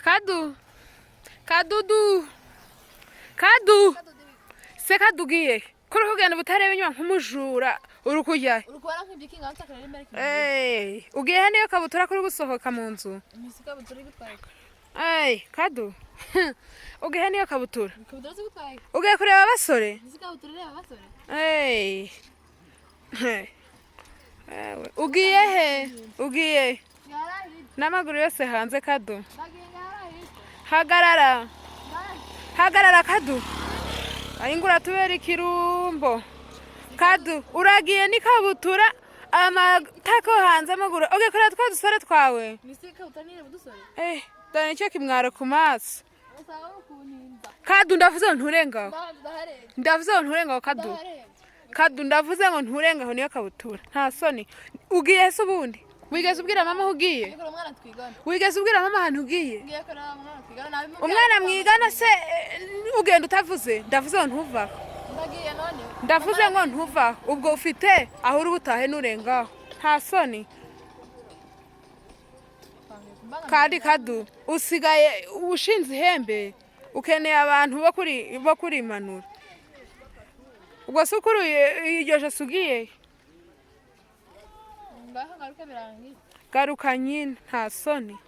Kadu. Kadudu. Kadu. Se kadugiye. Kuri kugenda butarebe inyuma nk'umujura urukujya. Urukora nk'ibiki nganta karere merike. Ugiye niyo kabutura kuri gusohoka mu nzu. Imisika butura igutwaye. Kadu. Ugiye niyo kabutura. Kabutura zigutwaye. Ugiye kureba abasore? Imisika butura reba abasore. Ugiye he? Ugiye. N'amaguru yose hanze Kadu. Hagarara. Hagarara Kadu. Ayingura tubera ikirumbo. Kadu, uragiye ni kabutura amatako hanze amaguru. Ugiye kureba twa dusore twawe. Imisika utanire budusore. Dore nicyo kimwaro ku maso. Kadu ndavuze ngo nturengaho. Ndavuze ngo nturengaho Kadu. Kadu ndavuze ngo nturengaho niyo kabutura. Nta soni. Ugiye se ubundi? Wigeze ubwira mama aho ugiye? Wigeze ubwira mama ahantu ugiye? Umwana mwigana se ugenda utavuze? Ndavuze ngo ntuvaho. Ndavuze ngo ntuvaho. Ubwo ufite aho uri butahe nurengaho. Nta soni. Kandi Kadu usigaye ushinze ihembe ukeneye abantu bo kuri manura. Ubwo se ukuri iryo jose ugiye? Garuka nyine nta soni.